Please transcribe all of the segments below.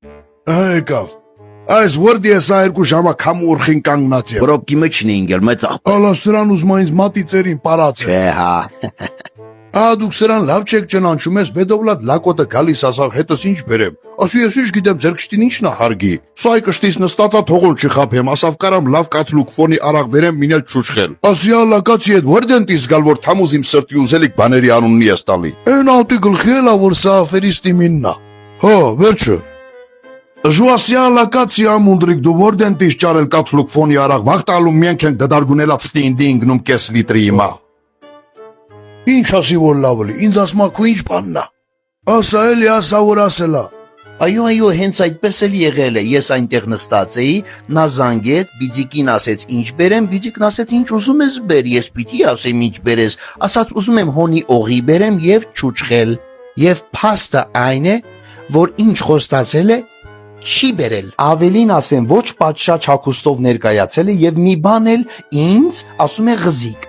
Եկավ։ Այս որդի է սա երկու ժամա քամու ուրխին կանգնած է։ Որոպկի մեջ նինգել մեծ աղբեր։ Ալա սրան ուզում ինձ մատի ծերին պարած է։ Չէ հա։ Դուք սրան լավ չեք ճնանչում ես, բեդովլատ լակոտը գալիս ասավ հետս ինչ բերեմ։ Ասու ես ինչ գիտեմ ձեր կշտին ինչն է հարգի։ Սա այ կշտից նստածա թողոլ չխափեմ, ասավ կարամ լավ կաթլուկ ֆոնի արաղ բերեմ մինել չուշխել։ Ասիա լակացի հետ որդենտիս գալ որ թամուզ իմ սրտի ուզելիք բաների անունն ես տալի։ Այն ատի գլխի էլա որ սա աֆերիստի միննա։ Հո, վերջը։ Ժուասիա լակացի ամունդրիկ դու որդենտիս ճարել կաթլուկ ֆոնի արաղ վաղտալու միենք ենք դդարգունելած ստինդի ինգնում կես լիտրի իմա։ Ինչ ասի որ լավլի, ինձ ասմա քո ինչ բաննա։ Ասա էլի ասա որ ասելա։ Այո, հենց այդպես էլ եղել է, ես այնտեղ նստած էի, նա զանգեց, բիձիկին ասեց ինչ բերեմ, բիձիկն ասեց ինչ ուզում ես բեր, ես պիտի ասեմ ինչ բերես, ասաց ուզում եմ հոնի օղի բերեմ և չուչխել, և փաստը այն է, որ ինչ խոստացել է, չի բերել, ավելին ասեմ ոչ պատշաճ հագուստով ներկայացել է և մի բան էլ ինձ ասում է ղզիկ,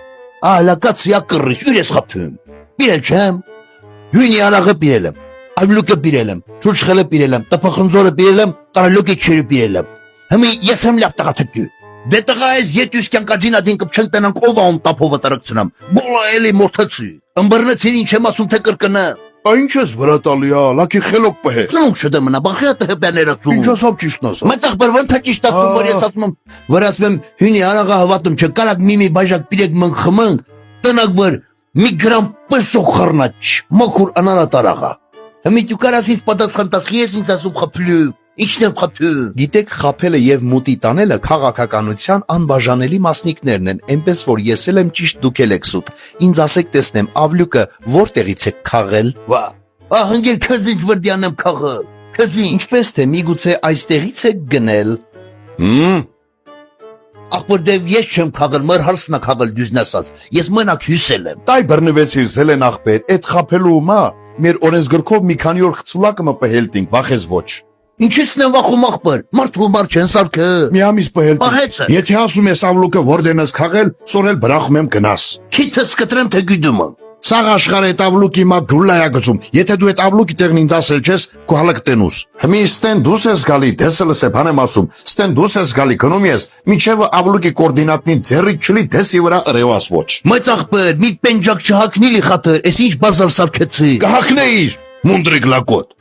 լակացիա կռիչ, ուր ես խփում, բիրել չեմ, հյունի արաղը բիրել եմ, Ավլուկը բիրել եմ, չուչխելը բիրել եմ, տպախնձորը բիրել եմ, կարալուկի չերը բիրել եմ, հմի ես եմ լավ տղա թտու, դե տղա ես ետյուս կյանկաջին ադին կպչենք տնանք ով անում տապովը տրկցնամ, բոլա էլի մորթացի, ըմբրնեցին ինչ եմ ասում թե կրկնը, Ինչ ես վրա տալի, լակի խելոք պհես։ Ծնունք չդե մնա, բախյատը հպյաներացում։ Ինչ ասավ ճիշտն ասա։ Մեծ աղբեր ոնթա ճիշտ ասում, որ ես ասում եմ, որ ասում եմ հյունի արաղա հավատում չէ, կարակ մի բաժակ պիրեք մնք խմնք, տնակ որ մի գրամ պսոք խռնաչ, մոքուր անանատ արաղա։ Հմի դու կարասից պատասխան տաս, ես ինձ ասում խփլուկ, ինչն եմ խփում։ Գիտեք, խափելը եւ մուտի տանելը քաղաքականության անբաժանելի մասնիկներն են, այնպես որ ես էլ եմ ճիշտ, դուք էլ եք սուտ։ Ինձ ասեք տեսնեմ, ավլուկը որտեղից եք քաղել։ Վա, ահնգել քզինչ վրդյան եմ քաղել, քզինչ։ Ինչպես թե միգուցե այստեղից եք գնել։ Ախպոր դեվ ես չեմ քաղել, մր հարսնա քաղել դյուզն ասած, ես մնակ հյուսել եմ։ Տայ բռնվեցիր զելեն աղբեր, այդ խափելու մա, մեր օրենսգրքով մի քանի օր խցուլակը մը պհելտինք, վախես ոչ։ Ինչից եմ վախում աղբեր, մարդ ու մարդ չեն սարքը։ Մի ամիս պհելտինք։ Պահեցը։ Եթե ասում ես ավլուկը որդենս քաղել, սորել բրախում եմ գնաս։ Քիթս կտրեմ թե գյդում եմ։ Սաղ աշխարհ այդ ավլուկի մա դուլայա գծում։ Եթե դու այդ ավլուկի տեղն ինձ ասել չես, քո հալակ տենուս։ Հմի ստեն դուս ես գալի, դեսելս է բանեմ ասում։ Ստեն դուս ես գալի, գնում ես, միջև ավլուկի կոորդինատնի ձեռի չլի դեսի վրա ռեվաս ոչ։ Մեծ աղբեր, մի պենջակ չհակնիլի խաթր, ես ինչ բազար սարքեցի։ Կհակնեիր, մունդրիկ լակոտ։